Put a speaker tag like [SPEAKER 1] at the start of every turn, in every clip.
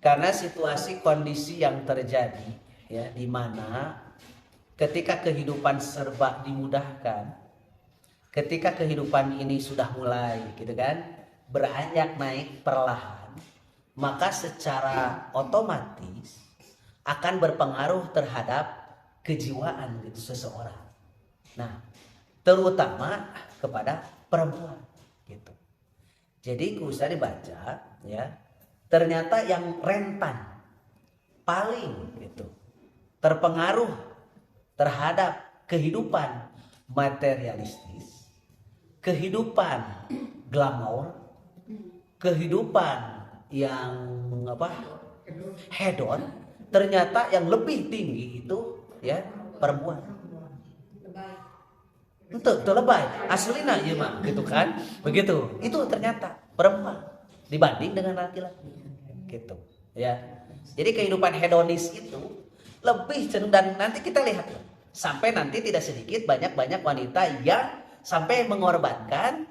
[SPEAKER 1] Karena situasi kondisi yang terjadi ya, di mana ketika kehidupan serba dimudahkan, ketika kehidupan ini sudah mulai gitu kan, beranjak naik perlahan, maka secara otomatis akan berpengaruh terhadap kejiwaan gitu seseorang. Nah, terutama kepada perempuan gitu. Jadi bisa dibaca ya, ternyata yang rentan paling gitu terpengaruh terhadap kehidupan materialistis, kehidupan glamour, kehidupan yang hedon, ternyata yang lebih tinggi itu ya perempuan. Itu lebay aslina ya mah gitu kan, begitu. Itu ternyata perempuan dibanding dengan laki-laki gitu ya. Jadi kehidupan hedonis itu lebih cenderung, dan nanti kita lihat sampai nanti tidak sedikit banyak wanita yang sampai mengorbankan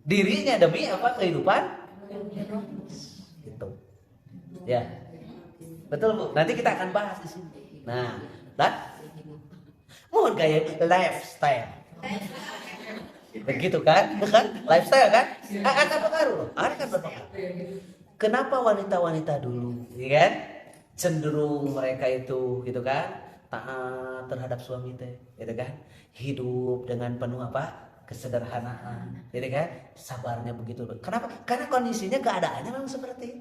[SPEAKER 1] dirinya demi kehidupan gitu ya. Betul Bu, nanti kita akan bahas di sini. Nah, dan mohon gaya lifestyle begitu kan lifestyle kan akan berpengaruh, akan berpengaruh. Kenapa wanita-wanita dulu ya kan cenderung mereka itu gitu kan taat terhadap suami teh gitu kan, hidup dengan penuh kesederhanaan gitu kan, sabarnya begitu. Kenapa? Karena kondisinya keadaannya memang seperti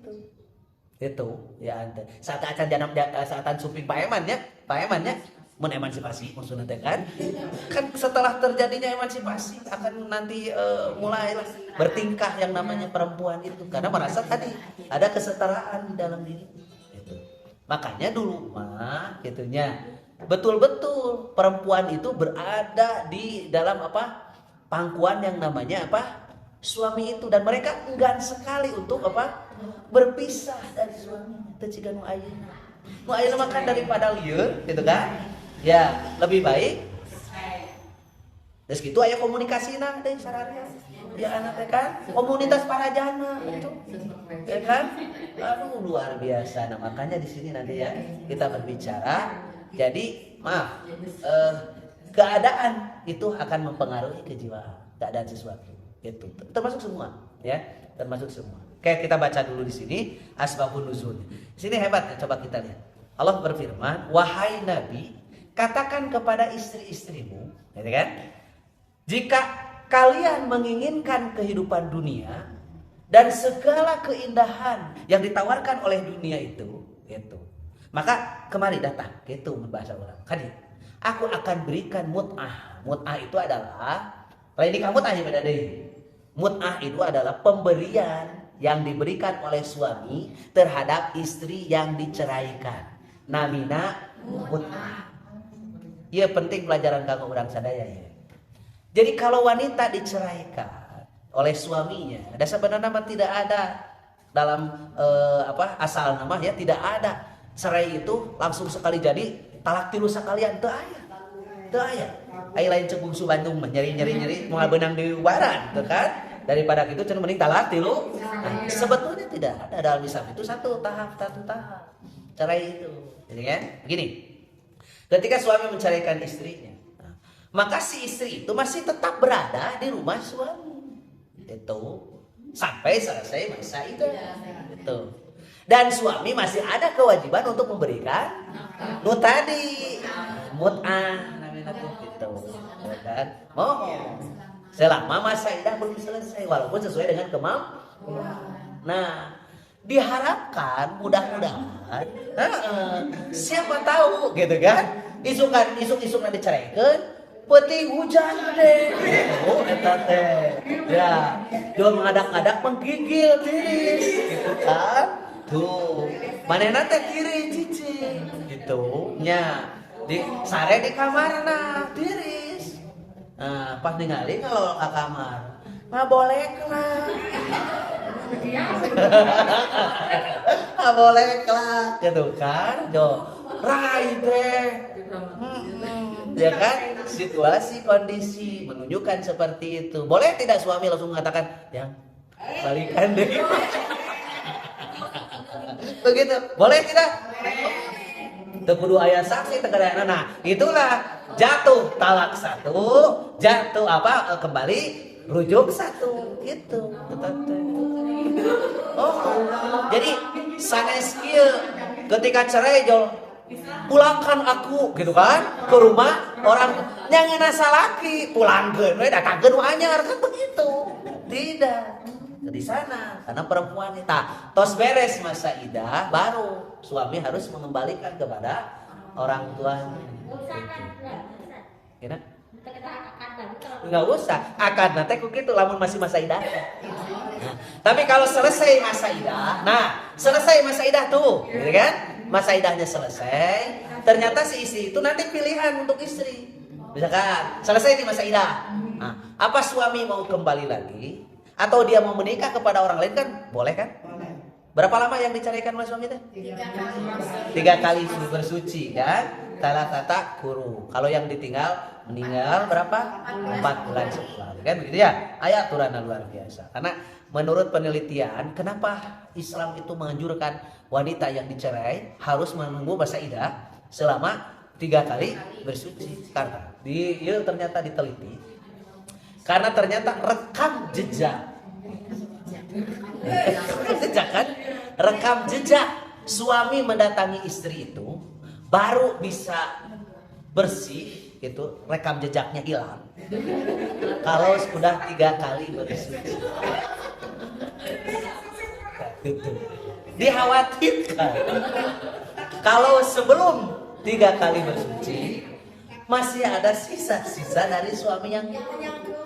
[SPEAKER 1] itu ya. Ante saat acan janam saat suping Pak Emannya menemansipasi maksudnya kan setelah terjadinya emansipasi akan nanti mulailah bertingkah yang namanya perempuan itu, karena merasa tadi ada kesetaraan di dalam diri itu. Makanya dulu mah gitunya betul-betul perempuan itu berada di dalam pangkuan yang namanya suami itu, dan mereka enggan sekali untuk berpisah dari suaminya. Teu ciga nu ayeuna makan daripada lieur gitu kan. Ya, lebih baik terus gitu aya komunikasina deui sararea. Ya anak teh kan komunitas para jana itu. Ya kan? Aduh luar biasa. Nah, makanya di sini nanti ya kita berbicara. Jadi, maaf, keadaan itu akan mempengaruhi kejiwaan, keadaan sesuatu. Itu termasuk semua, ya, termasuk semua. Oke, kita baca dulu di sini asbabun nuzul. Di sini hebat ya, coba kita lihat. Allah berfirman, "Wahai Nabi, katakan kepada istri-istrimu, gitu kan? Jika kalian menginginkan kehidupan dunia dan segala keindahan yang ditawarkan oleh dunia itu, gitu. Maka kemari datang, gitu bahasa orang. Hadir. Aku akan berikan mut'ah. Mut'ah itu adalah lain kamu tanya beda deh. Mut'ah itu adalah pemberian yang diberikan oleh suami terhadap istri yang diceraikan. Namina mut'ah. Iya penting pelajaran kanggo urang sadaya ya. Jadi kalau wanita diceraikan oleh suaminya, ada sebenarnya tidak ada dalam asal nama ya, tidak ada cerai itu langsung sekali jadi talak tilu sakalian, teu aya. Teu aya. Ai lain cek bungsu Bandung nyeri moal beunang di Baran, teu kan? Daripada itu cenah mending talak tilu. Nah, sebetulnya tidak ada dalam Islam itu satu tahap cerai itu. Jadi kan? Begini. Ketika suami menceraikan istrinya, maka si istri itu masih tetap berada di rumah suami itu sampai selesai masa itu. Itu. Dan suami masih ada kewajiban untuk memberikan tadi mut'ah namanya gitu. Dan selama masa idah belum selesai walaupun sesuai dengan kemampuan. Nah, diharapkan mudah-mudahan siapa tahu gitu kan isuk diceraikan peuting hujan deh eta teh ya jual ngadak-ngadak menggigil tiris gitu kan tuh manehna teh kiri cicing gitu nya di sare di kamarna tiris. Nah pas ningali kalau ke kamar nggak boleh lah nggak boleh lah gitu kan jo rai deh ya kan situasi kondisi menunjukkan seperti itu. Boleh tidak suami langsung mengatakan yang balikan deh Begitu. Boleh tidak? Teu kudu aya saksi teu kada. Nah, itulah jatuh talak satu, jatuh kembali rujuk satu gitu. Oh. Jadi sanes kieu ketika cerai jol pulangkan aku gitu kan ke rumah orang yang salaki pulangkeun we datangkeun anyar kan begitu. Tidak di sana karena perempuan itu tos beres masa idah baru suami harus mengembalikan kepada orang tuanya. Gitu. Nggak usah akad nanti kok gitu lamun masih masa idah. Nah, tapi kalau selesai masa idah, selesai masa idah tuh, gitu kan? Masa idahnya selesai, ternyata si istri itu nanti pilihan untuk istri. Misalkan selesai di masa idah, apa suami mau kembali lagi atau dia mau menikah kepada orang lain kan boleh kan? Berapa lama yang dicarikan oleh suami itu? 3 kali bersuci kan? Tata kuru. Kalau yang ditinggal meninggal berapa? 4 bulan setelah. Kan begitu ya? Ayat aturan luar biasa. Karena menurut penelitian, kenapa Islam itu menganjurkan wanita yang dicerai harus menunggu masa idah selama 3 kali bersuci? Karena ternyata diteliti. Karena ternyata rekam jejak kan? Rekam jejak suami mendatangi istri itu baru bisa bersih itu rekam jejaknya hilang kalau sudah 3 kali bersuci. Gitu. Dikhawatirkan kalau sebelum 3 kali bersuci masih ada sisa-sisa dari suami yang menyangkut.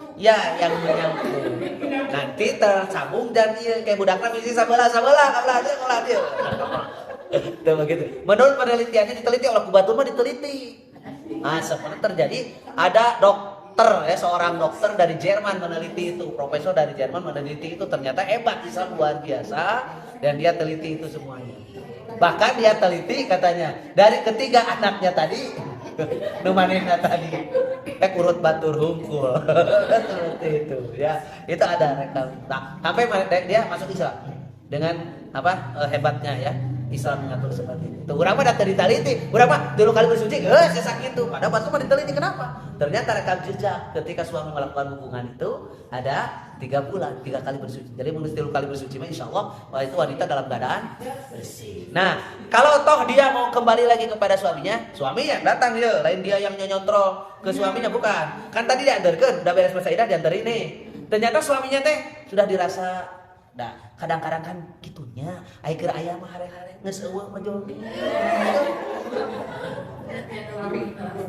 [SPEAKER 1] Nanti tersambung dan kayak budakna misi sabelah kabelah dia. Tuh begitu. Menurut penelitiannya diteliti oleh Kubatur mah diteliti. Seperti terjadi ada dokter seorang dokter dari Jerman meneliti itu, profesor dari Jerman meneliti itu ternyata hebat Islam luar biasa dan dia teliti itu semuanya. Bahkan dia teliti katanya dari ketiga anaknya tadi numanena tadi urut batur hungkul seperti itu ya. Itu ada rekam. Sampai dia masuk Islam dengan hebatnya ya. Islam mengatur seperti itu. Urang mah diteliti, urang mah 3 kali bersuci, sakit itu. Padahal batu mah diteliti kenapa? Ternyata rekam jejak ketika suami melakukan hubungan itu ada 3 bulan, 3 kali bersuci. Jadi menurut 3 kali bersuci mah insyaallah itu wanita dalam keadaan bersih. Nah, kalau toh dia mau kembali lagi kepada suaminya yang datang dia, lain dia yang nyontrol ke suaminya bukan. Kan tadi diantarkeun, udah beres masa idah diantar ini. Ternyata suaminya sudah dirasa kadang-kadang kan gitunya aya keur aya mah hare-hare geus eueuh mah jogi.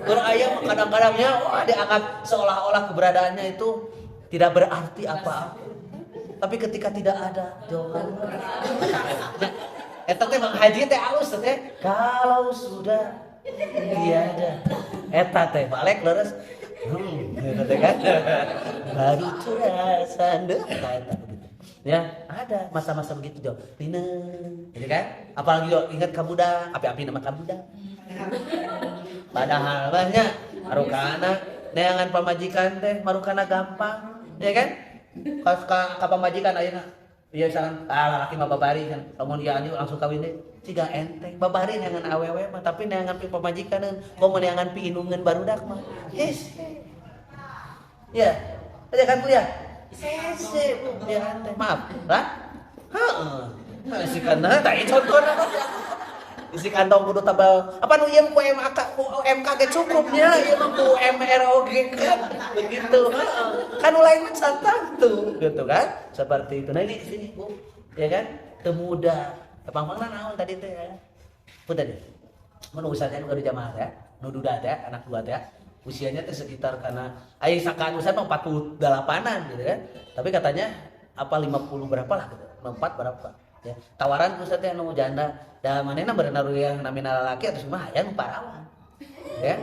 [SPEAKER 1] Keur aya mah kadang-kadangnya dianggap seolah-olah keberadaannya itu tidak berarti apa-apa. Tapi ketika tidak ada jawaban. Eta teh Mang Haji teh alus teh kalau sudah tiada. Eta teh balik leres. Gitu teh kan. Baru terasa ya ada masa-masa begitu Jo Lina gitu kan apalagi Jo ingat kabudak api-api nama kabudak padahal banyak marukana neangan pamajikan teh marukana gampang ya kan ka pamajikan ayeuna ieu misalkan laki mah babari kan lamun ieu anjing langsung kawin deh ciga enteng babari neangan awewe mah tapi neangan pi pamajikaneun komo neangan pi inungeun barudak mah yes ya aja kan kuliah sese ya maaf lah si kana tah contohna isi kantong kudu tabal apa nu ieu ku MK ge cukupnya ieu mah ku MROG kan begitu kan lain santan tuh gitu kan seperti itu. Nah ini sini Bu ya kan teu muda pangpangna naon tadi teh ya punten mun usahanya nu jamaah teh nu duda teh anak dua teh usianya teh sekitar karena aing sakaan usia mah 48-an gitu kan. Tapi katanya apa 50 berapa lah gitu. 54 berapa. Ya. Tawaran ku teh anu janda da manehna berenang yang namina lalaki atuh mah aya nu parawan. Ya.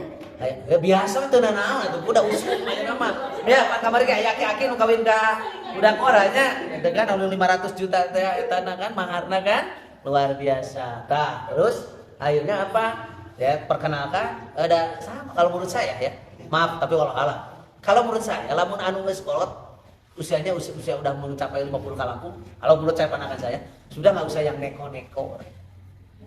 [SPEAKER 1] Ya biasa teu naon atuh udah usum aya mah. Ya pan kamari ge aya aki-aki nu kawin ka budak orangnya dengan anu 500 juta teh eta kan maharna kan luar biasa. Tah, terus akhirnya apa? Ya perkenalkan ada sama kalau menurut saya ya maaf tapi kalau menurut saya lamun anu geus kolot usianya usia udah mencapai 50 kalampung kalau menurut saya pandangan saya sudah nggak usah yang neko-neko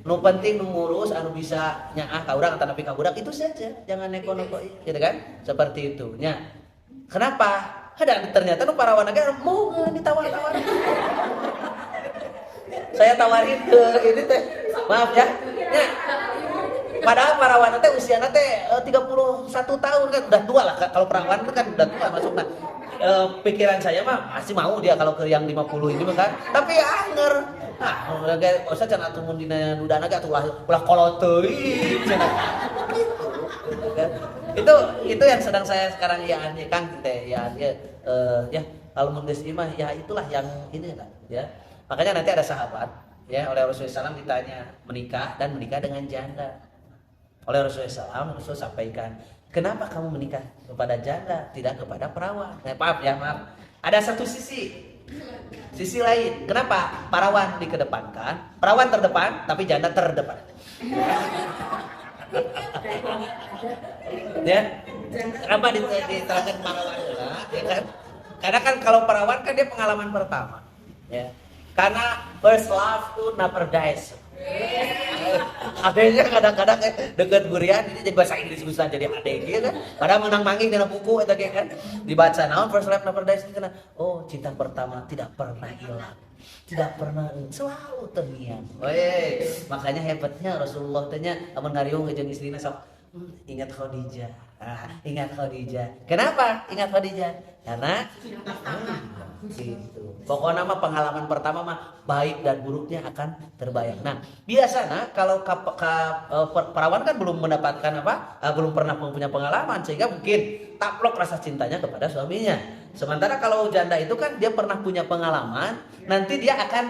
[SPEAKER 1] Nu penting nu ngurus anu bisa nyaah ka urang atau nepi ka budak itu saja, jangan neko-neko gitu kan? Seperti itu nya. Kenapa? Dan ternyata nu parawan ge mau ditawar-tawar. Saya tawarin ke ini teh. Maaf ya. Ya. Padahal parawan teh usiana teh 31 tahun kan udah tua lah kalau perawan itu kan udah tua masuknya. Pikiran saya mah masih mau dia kalau ke yang 50 ini mah kan. Tapi anger. Nah, kayak usah cenah atuh mun dina dudana ge atuh ulah kolot teuing cenah. Itu yang sedang saya sekarang ya Kang teh ya ya kalau mendes imah ya itulah yang ini kan ya. Makanya nanti ada sahabat ya oleh Rasulullah SAW ditanya menikah dan menikah dengan janda. Oleh Rasulullah SAW Rasul sampaikan, kenapa kamu menikah kepada janda tidak kepada perawan? Maaf. Ada satu sisi lain. Kenapa perawan dikedepankan? Perawan terdepan tapi janda terdepan. Ya, kenapa diterangkan perawan ya kan? Karena kan kalau perawan kan dia pengalaman pertama, ya. Karena first love tuh never dies. Adanya kadang-kadang deket gurian ini jadi bahasa Inggris bisa jadi adek gitu kan. Padahal menang manging dalam buku eta kan dibaca naon first love never dies karena oh cinta pertama tidak pernah hilang. Tidak pernah selalu terngiang. Makanya hebatnya Rasulullah tanya amun ngariung jeung istrina sok ingat Khadijah. Ingat Khadijah. Kenapa ingat Khadijah? Karena gitu. Pokoknya mah pengalaman pertama mah baik dan buruknya akan terbayang. Nah, biasanya kalau perawan kan belum mendapatkan belum pernah mempunyai pengalaman sehingga mungkin taplok rasa cintanya kepada suaminya. Sementara kalau janda itu kan dia pernah punya pengalaman, nanti dia akan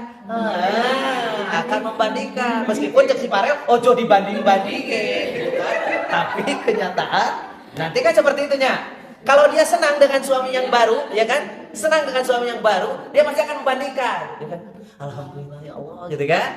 [SPEAKER 1] membandingkan. Meskipun cek si Parel ojo dibanding-bandingin gitu kan. Tapi kenyataan nanti kan seperti itunya. Kalau dia senang dengan suami yang baru, ya kan? Senang dengan suami yang baru, dia pasti akan membandingkan, ya kan? Alhamdulillah ya Allah, gitu kan?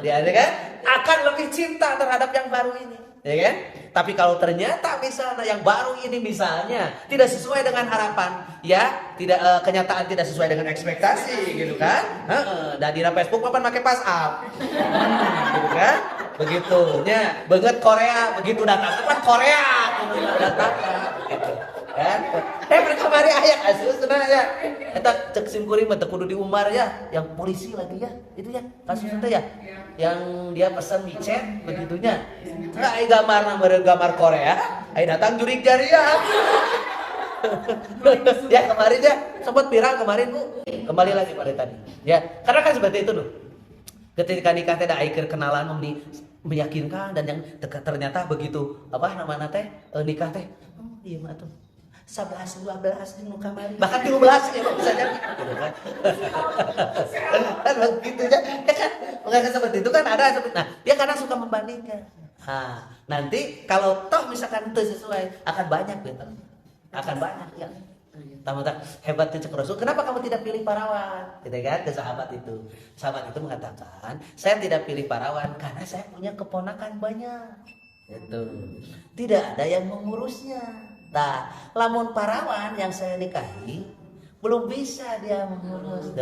[SPEAKER 1] Dia kan akan lebih cinta terhadap yang baru ini, ya kan? Tapi kalau ternyata misalnya yang baru ini misalnya tidak sesuai dengan harapan, ya, tidak kenyataan tidak sesuai dengan ekspektasi, gitu kan? Dan di Facebook papan pakai pass up, gitu kan? Begitunya, banget Korea, begitu datang tepat Korea, datang, gitu kan? Mereka mari ayat asus ya. Kita cek simkuring mah kudu di Umar ya, yang polisi lagi ya, itu ya kasus itu ya, yang dia pesan micet begitunya, nggak gambar Korea, datang jurik jariah. Ya kemarin ya sempat viral kemarin Bu, kembali lagi pada tadi, ya karena kan seperti itu loh. Ketika nikah teh da akhir kenalan meyakinkan dan yang ternyata begitu nikah teh iya mah tuh 11 12 di muka mari bahkan 13 ya bisa jadi gitu kan. Kan begitu ya kan makanya seperti itu kan ada nah dia kadang suka membandingkan. Nanti kalau toh misalkan itu sesuai akan banyak gitu. Akan banyak ya. Tamat hebatnya cek Rasul, kenapa kamu tidak pilih parawan? Gitu kan ke sahabat itu. Sahabat itu mengatakan, saya tidak pilih parawan karena saya punya keponakan banyak. Itu tidak ada yang mengurusnya. Nah, lamun parawan yang saya nikahi belum bisa dia mengurus,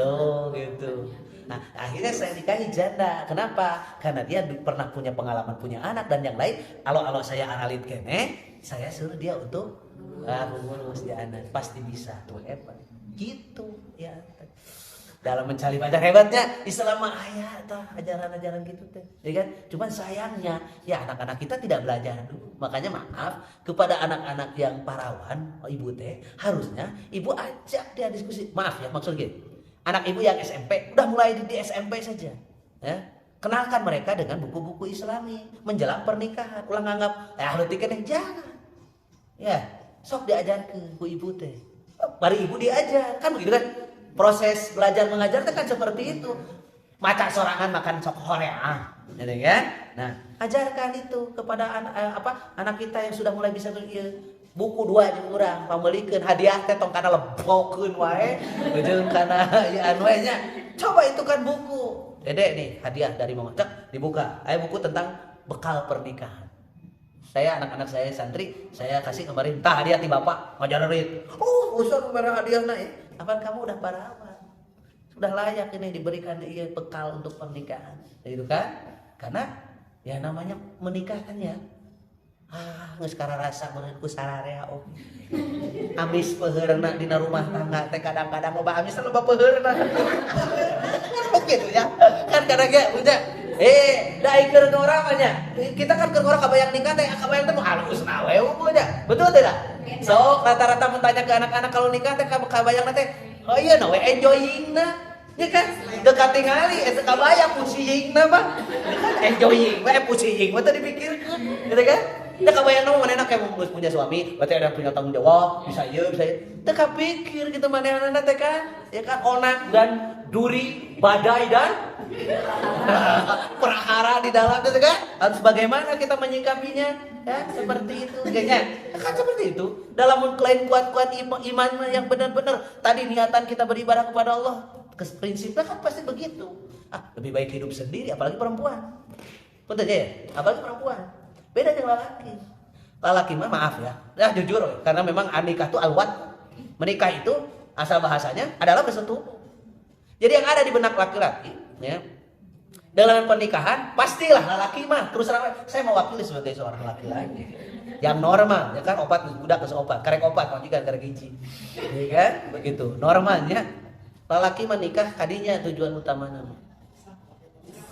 [SPEAKER 1] gitu. Nah, akhirnya saya nikahi janda. Kenapa? Karena dia pernah punya pengalaman punya anak dan yang lain. Kalau saya analit kene, saya suruh dia untuk mengurus dia anak pasti bisa tuh hebat gitu ya. Dalam mencari pacar hebatnya Islam mah aya tah ajaran-ajaran gitu teh ya kan. Cuman sayangnya ya anak-anak kita tidak belajar dulu. Makanya maaf kepada anak-anak yang parawan ibu teh harusnya ibu ajak dia diskusi. Maaf ya maksud gini. Anak ibu yang SMP udah mulai di SMP saja ya. Kenalkan mereka dengan buku-buku Islami menjelang pernikahan. Ulah nganggap heuti keneh jangan. Ya sok diajarkan ku ibu teh, mari ibu diajar kan begitu kan proses belajar mengajar teh kan seperti itu. Maca sorangan makan sok Korea, gitu kan? Nah ajarkan itu kepada anak kita yang sudah mulai bisa buku 2 jeung urang pameulikkeun hadiah teh tong kana lebokeun wae jeung kana ya anu nya coba itu kan buku Dede nih hadiah dari mama cek dibuka aya buku tentang bekal pernikahan. Saya anak-anak saya santri, saya kasih kemarin tah hadiah ti bapak ngajar duit. Usah kemarin hadiah naik. Apa kamu udah parawan? udah layak ini diberikan ia bekal untuk pernikahan, gitu kan? Karena ya namanya menikah kan ya. Geus kararasa meureun ku sararea oge. Amis peuheurna dina rumah tangga teh kadang-kadang loba amis loba peuheurna. Gitu ya. Kan kadang ge punya daik keur ngora mah nya. Kita kan keur ngora kabayang nikah teh kabayang teh halus na we nya. Betul tidak? Sok rata-rata mentanya ke anak-anak kalau nikah teh kabayang teh oh iya na we enjoying na. Ya kan? Dekat tingali eta kabayang pusing na mah. Enjoying we pusing mah teh dipikirkeun. Gitu kan? Teu kabayang mah manehna kayak punya suami, berarti ada punya tanggung jawab, bisa ieu, bisa ieu. Teu kapikir gitu manehna teh kan. Ya kan onak dan duri, badai dan perahara di dalam itu kan. Harus bagaimana kita menyikapinya? Ya, seperti itu kayaknya. Kan seperti itu. Dalam mengklaim kuat-kuat iman yang benar-benar tadi niatan kita beribadah kepada Allah. Prinsipnya kan pasti begitu. Lebih baik hidup sendiri apalagi perempuan. Betul ya? Apalagi perempuan. Beda dengan lelaki. Lelaki mah maaf ya. Ya jujur karena memang nikah itu alwat. Menikah itu asal bahasanya adalah bersentuh. Jadi yang ada di benak laki-laki ya. Dalam pernikahan pastilah lelaki mah terus terang saya mewakili sebagai seorang laki-laki yang normal ya kan opat budak ke opat karek opat majikan karek hiji. Ya kan? Begitu. Normalnya lelaki menikah kadinya tujuan utamanya.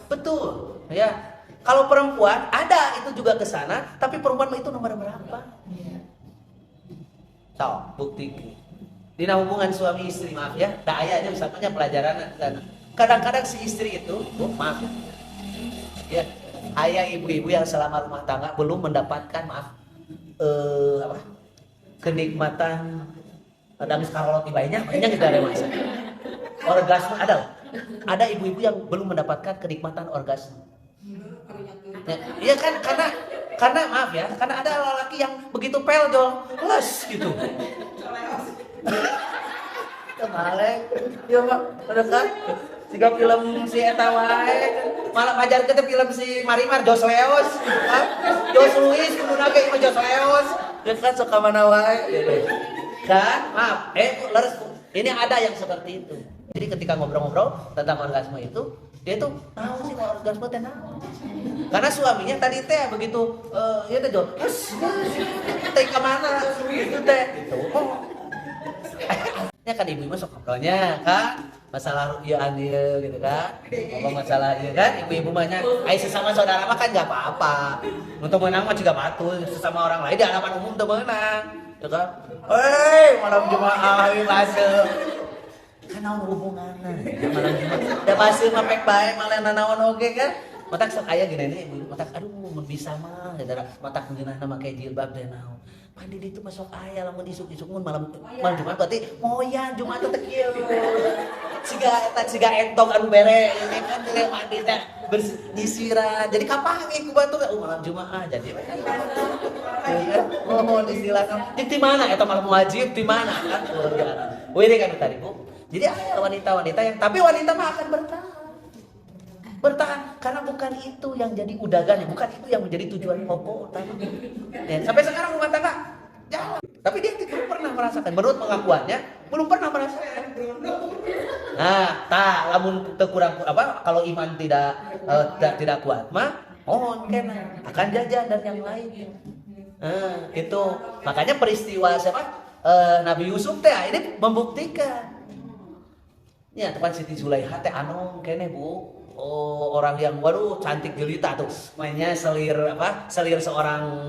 [SPEAKER 1] Betul ya. Kalau perempuan ada itu juga ke sana, tapi perempuan itu nomor berapa? So, bukti. Di hubungan suami istri maaf ya, tak ayahnya misalnya pelajaran. Kadang-kadang si istri itu, maaf ya, ayah ibu-ibu yang selama rumah tangga belum mendapatkan kenikmatan ada miskaroloti banyak kita ada masa. Orgasme ada ibu-ibu yang belum mendapatkan kenikmatan orgasme. Iya kan karena maaf ya, karena ada lelaki yang begitu peljol, les gitu. Kemarin, ya mak, ada kan? Jika film si Eta wae, malah ngajar kita film si Marimar, Jos Leos, kan? Jos Luis, kemudian kayak Jos Leos, ya kan suka mana wae, kan? Maaf, leres. Ini ada yang seperti itu. Jadi ketika ngobrol-ngobrol tentang orgasme itu, dia tuh tahu sih kalau orgasme teh naon. Karena suaminya tadi teh begitu ya teh jawab, teh ke mana? Gitu teh. Gitu. Ya kan ibu-ibu sok ngobrolnya kan masalah rupiah dia gitu kan. Ngomong masalah ieu kan ibu-ibu mah nya sesama saudara mah kan enggak apa-apa. Untuk menang mah juga batul sesama orang lain di hadapan umum teu meunang. Ya kan? Malam Jumat masuk. Kan naon hubunganna malam Jumat. Da paseuh mah pek bae malah nanaon oge kan. Matak sok aya gini nih, matak aduh mun bisa mah gara matak ngeunahna make jilbab teh naon. Mandi ditu masuk aya lamun isuk-isuk mun malam Jumat berarti moyan Jumat teh kieu. Siga entong anu bere ini kan teh mandi teh bersisiran. Jadi kapange ku batu malam Jumat jadi. Mohon istilahna. Di mana eta malam wajib di mana kan? Wih kan tadi Bu. Jadi ada wanita-wanita yang tapi wanita mah akan bertahan karena bukan itu yang jadi udagannya, bukan itu yang menjadi tujuan pokok utama. Ya, sampai sekarang rumah tangga jalan, tapi dia belum pernah merasakan. Menurut pengakuannya belum pernah merasakan. Nah, lamun kurang kalau iman tidak kuat, mah kena akan jajan dan yang lain. Itu makanya peristiwa Nabi Yusuf teh ini membuktikan. Ya, teman Siti Zulaiha teh anom kene Bu. Orang yang waduh cantik jelita tuh. Mainnya selir seorang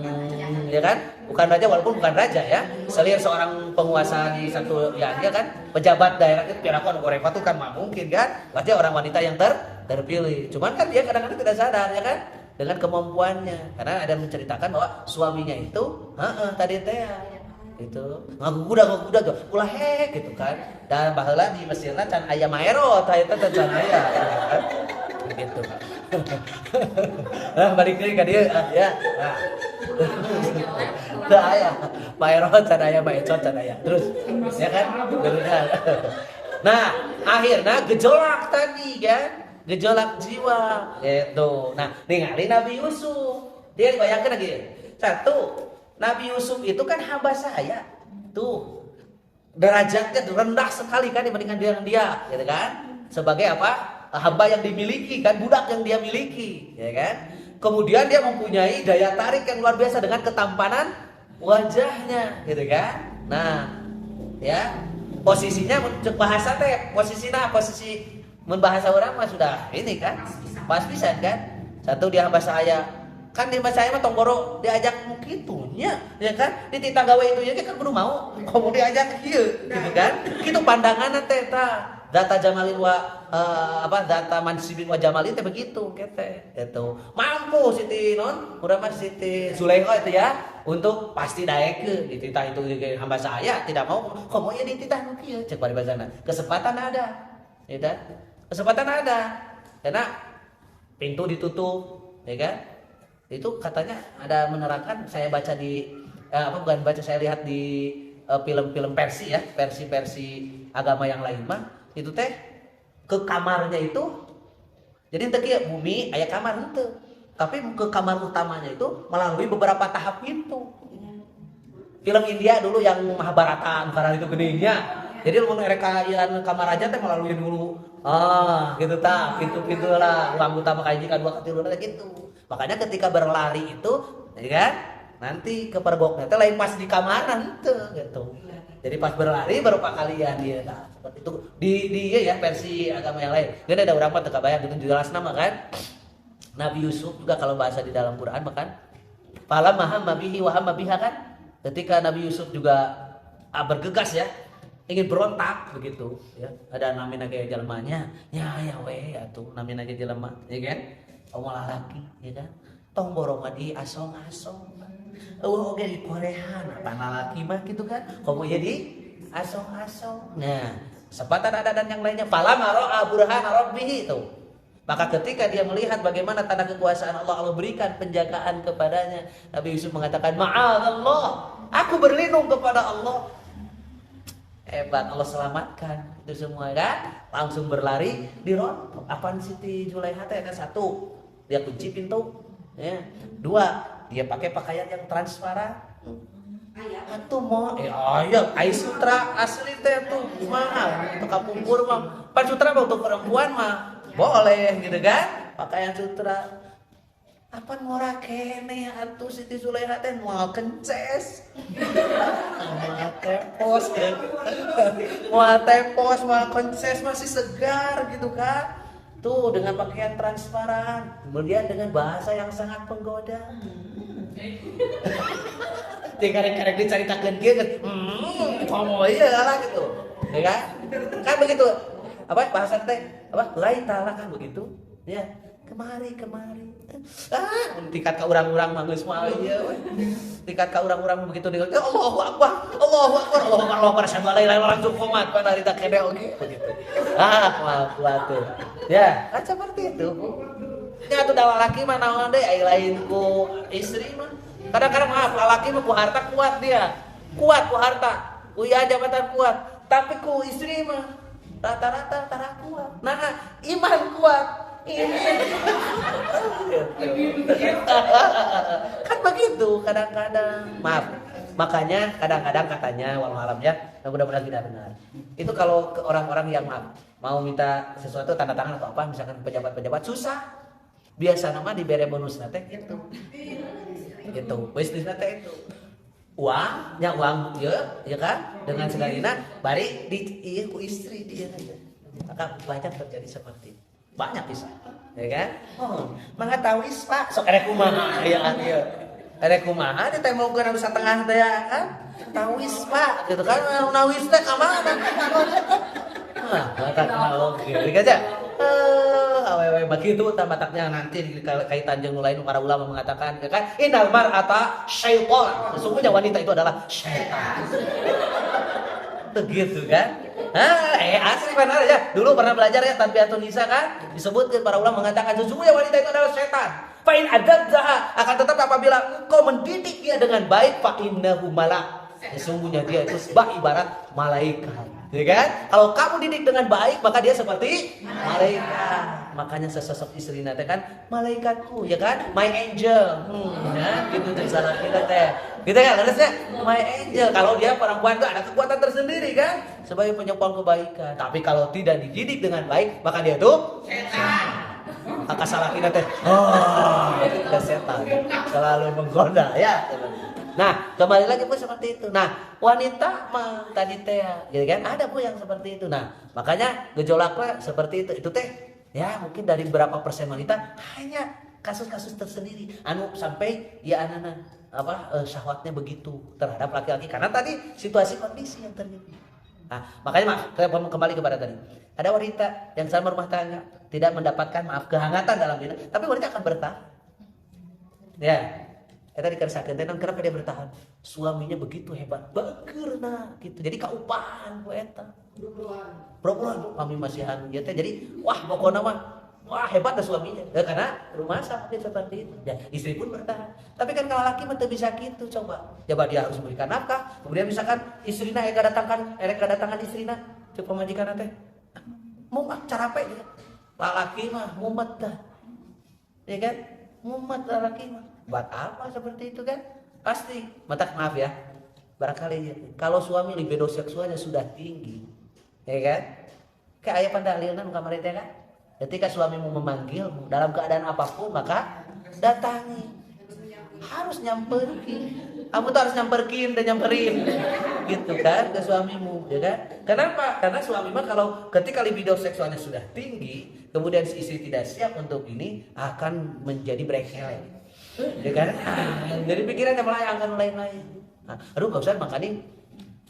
[SPEAKER 1] ya kan? Bukan raja walaupun bukan raja ya. Selir seorang penguasa di satu ya dia kan pejabat daerah itu piraku anu goreng tuh kan mungkin kan. Berarti orang wanita yang terpilih. Cuman kan dia kadang-kadang tidak sadar ya kan dengan kemampuannya. Karena ada yang menceritakan bahwa suaminya itu tadi teh itu ngaguguda tuh ulah gitu kan dan baheula di Mesirna can aya maero tah eta can aya gitu. Balik deui ka dieu ya. Teu aya maero can aya maeco can aya terus ya kan bener. Nah akhirnya gejolak tadi kan gejolak jiwa gitu. Nah ningali Nabi Yusuf dia bayangkeun lagi satu Nabi Yusuf itu kan hamba saya. Tuh. Derajatnya rendah sekali kan dibandingkan dengan dia, gitu kan? sebagai apa? Hamba yang dimiliki kan, budak yang dia miliki, ya kan? Kemudian dia mempunyai daya tarik yang luar biasa dengan ketampanan wajahnya, gitu kan? Nah, ya posisinya bahasa teh, posisi membahasa orang mah sudah ini kan, pas bisa kan? Satu dia hamba saya, kan di bahasa saya mah tonggoro diajak mukitunya, ya kan? Di titah gawe itu ya kan kudu mau, kamu diajak kieu, gitu kan? Gitu pandangan teh ta. Data jamalin data mansibin wa jamalin teh begitu kete gitu. Mampu Siti non, udah mas Siti Zulaikha itu ya untuk pasti daeke dititah itu hamba saya tidak mau komo ya dititah nu kieu cek paribasana. Kesempatan ada. Ya kan? Kesempatan ada. Karena pintu ditutup, ya kan? Itu katanya ada menerangkan saya baca di bukan baca saya lihat di film-film Persi ya, versi agama yang lain mah itu teh ke kamarnya itu jadi ente kieu bumi aya kamar henteu tapi ke kamar utamanya itu melalui beberapa tahap pintu. Film India dulu yang Mahabharata karena itu geningnya jadi mun ereka aya kamar aja teh melalui dulu gitu tah pintu-pintu lah ruang utama kaji kadua katilu gitu. Makanya ketika berlari itu ya kan nanti ke pergoknya teh lain pas di kamar henteu gitu. Jadi pas berlari baru kalian dia nah, seperti itu di ya versi agama yang lain. Jadi ada orang mah teu kabayang gitu jelas nama kan. Nabi Yusuf juga kalau bahasa di dalam Quran makan fala mahamma bihi wa hamma biha kan. Ketika Nabi Yusuf juga bergegas ya ingin berontak begitu ya. Ada namina kayak jelmanya ya we atuh namina ge jelema ya kan. Omolah laki ya kan. Tong borongan di asong-asong. Oke di Korea, tanah laki mah gitu kan, kamu jadi asong-asong. Nah, kesempatan ada dan yang lainnya. Falam ro'a burhana rabbih itu. Maka ketika dia melihat bagaimana tanda kekuasaan Allah, Allah berikan penjagaan kepadanya. Nabi Yusuf mengatakan, Ma'adallah, aku berlindung kepada Allah. Hebat, Allah selamatkan itu semua kan. Langsung berlari dirontok. Apaan Siti Zulaikha ada satu, dia kunci pintu. Ya. Dua, dia pakai pakaian yang transparan. Atuh mau ayam sutra asli teh tuh mahal untuk kapungkur mah. Pan sutra mah untuk perempuan mah boleh gitu kan? Pakaian sutra. Apa ngora kene atuh Siti Zulaikha teh moal kences. Moal tepos kan. Moal tepos, moal kences masih segar gitu kan? Tuh dengan pakaian transparan, kemudian dengan bahasa yang sangat penggoda. Karek-karek diceritakan dia kan, ngomong iya lah gitu, ya kan? Kan begitu, apa bahasa teh, apa laitala kan begitu, ya kemari. Tingkat ke orang-orang mangus mah iya, tingkat ke orang-orang begitu dia, Allahu Akbar, syahadu la ilaha illallah Muhammad pada hari tak kene oge begitu. Kuat tuh. Ya, kan seperti itu. Nya atuh da lalaki mah naon deui ai lain ku istri mah. Kadang-kadang maaf lalaki mah ku harta kuat dia. Kuat ku harta, ku jabatan kuat, tapi ku istri mah rata-rata tara kuat. Nah, iman kuat. Kan begitu kadang-kadang. Maaf. Makanya kadang-kadang katanya walau alam ya, mudah-mudahan tidak benar. Itu kalau ke orang-orang yang mau minta sesuatu tanda tangan atau apa, misalkan pejabat-pejabat susah. Biasa nama diberi bonus nate gitu. Gitu, bisnis nate itu. Uang ya kan? Dengan segalina bari di ku istri dia aja. Maka banyak terjadi seperti itu. Banyak bisa. Ya kan? Mengetahui Pak, sok erek kumaha ya kan ya. Erek kumaha dia teh mau ke Nusa Tengah teh ya kan? Tawis Pak, gitu kan? Nawis teh ka mana? Mata oke. Aja. Awewe begitu tabataknya nanti di kaitan jeung lain para ulama mengatakan ya kan? Innal mar'ata syaitan. Sesungguhnya wanita itu adalah syaitan. Begitu kan? Asli benar ya. Dulu pernah belajar ya Tanbiyatun Nisa kan? Disebutkan para ulama mengatakan sesungguhnya wanita itu adalah setan. Fa in adzabzaha akan tetap apabila kau mendidik dia dengan baik fa innahu malak. Sesungguhnya dia itu ibarat malaikat. Ya kan? Kalau kamu didik dengan baik maka dia seperti malaikat. makanya sesosok istri teh kan malaikatku ya kan, my angel. Ya, gitu teh salah kita teh. Gitu kan harusnya my angel. Kalau dia perempuan itu ada kekuatan tersendiri kan sebagai penyokong kebaikan. Tapi kalau tidak dididik dengan baik, maka dia tuh setan. Maka salah kita teh. Oh, itu setan. Selalu menggoda ya. Nah, kembali lagi pun seperti itu. Nah, wanita mah tadi teh, gitu kan? Ada pun yang seperti itu. Nah, makanya gejolaknya seperti itu. Itu teh, ya mungkin dari berapa persen wanita hanya kasus-kasus tersendiri. Anu sampai ya anak-anak syahwatnya begitu terhadap laki-laki karena tadi situasi kondisi yang terjadi. Nah, makanya kembali kepada tadi. Ada wanita yang sama rumah tangga tidak mendapatkan kehangatan dalam hidup, tapi wanita akan bertahan. Ya. Eta dikersakakeun teh kenapa dia bertahan? Suaminya begitu hebat, bageurna gitu. Jadi kaupahan ku eta. Bro, kami masihan ya teh jadi wah pokokna mah wah hebat dah suaminya. Ya, karena rumah sakit seperti itu. Ya, istri pun bertahan. Tapi kan kalau laki mah teu bisa gitu coba. Coba dia harus memberikan nafkah, kemudian misalkan istrina erek kedatangan istrina cek pamajikan teh. Mumet carape dia. Lalaki mah mumet dah. Ya kan? Mumet lalaki mah. Buat apa seperti itu kan? Pasti, maaf ya. Barangkali ya, kalau suami libido seksualnya sudah tinggi, ya kan? Kayak ayah pandalilna nu kamari teh kan? Ketika suamimu memanggilmu dalam keadaan apapun, maka datangi. Harus nyamperin. Kamu tuh harus nyamperin dan nyamperin. Gitu kan ke suamimu, ya kan? Kenapa? Karena suami mah kalau ketika libido seksualnya sudah tinggi, kemudian si istri tidak siap untuk ini, akan menjadi brengsek. Ya kan? Jadi pikirannya melayangkan lain-lain. Nah, aduh gak usah makanya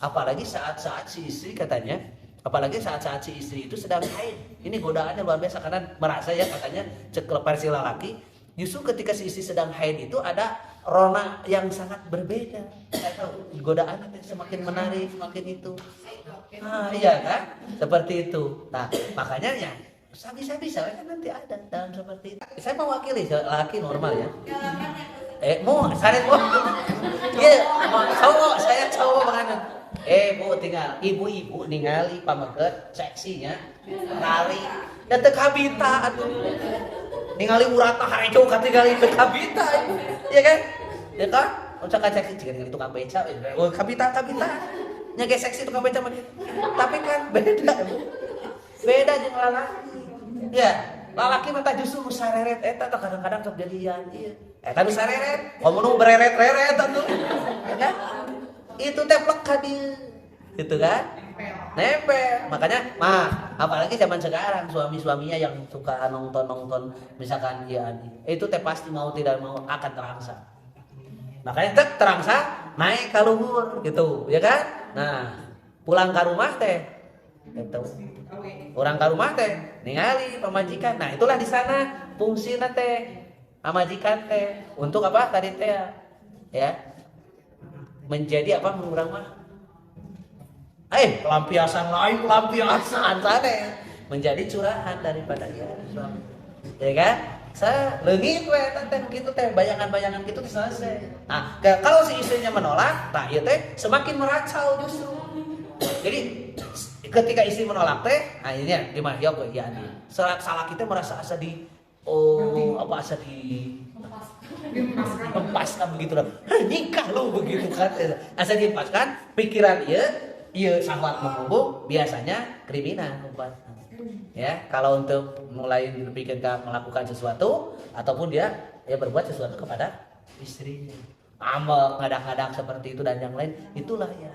[SPEAKER 1] apalagi saat-saat si istri katanya, apalagi saat-saat si istri itu sedang haid. Ini godaannya luar biasa karena merasa ya katanya cek versi lelaki, justru ketika si istri sedang haid itu ada rona yang sangat berbeda. Godaan semakin menarik, semakin itu. Nah, iya kan? Seperti itu. Nah, makanya ya bisa kan nanti ada dalam seperti itu. Saya mewakili laki normal ya. Mau saret mau. Iya, cowok saya cowok banget. Bu tinggal ibu-ibu ningali pameukeut seksinya lari ya teu kabita atuh. Ningali uratna harejo katingali teu kabita. Iya kan? Ya kan? Uncak seksi jeung ningali tukang beca. Oh, kabita. Nya ge seksi tukang beca mah. Tapi kan beda. Beda jeung lalaki. Ya, lalaki mah justru nu sareret eta kadang-kadang kejadian ieu. Eta nu sareret, komo nu bereret-reret atuh. Ya. Itu teh plek ka dieu. Gitu kan? Nempel. Makanya, apalagi zaman sekarang suami-suaminya yang suka nonton misalkan ya itu teh pasti mau tidak mau akan terangsang. Makanya terangsang naik ka luhur gitu, ya kan? Nah, pulang ke rumah teh itu orang ke rumah teh ningali pamajikan. Nah, itulah di sana fungsina teh pamajikan teh untuk apa tadi teh ya menjadi apa mengurang mah pelampiasan sana menjadi curahan daripada ya suami, ya kan? Saya leungit we teh gitu teh bayangan-bayangan gitu selesai. Nah, kalau si istrinya menolak, nah ieu teh semakin meracau justru. Jadi ketika istri menolak teh, akhirnya di mahya kok ya nih. Salah kita merasa asa di asa di lepaskan begitu lah. Nikah lu begitu kan. Asa dilepaskan pikiran ieu syahwat menghubung biasanya kriminal umpan. Ya, kalau untuk mulai berpikirkan melakukan sesuatu ataupun dia berbuat sesuatu kepada istrinya. Ngambek, ngadak-ngadak seperti itu dan yang lain, itulah ya.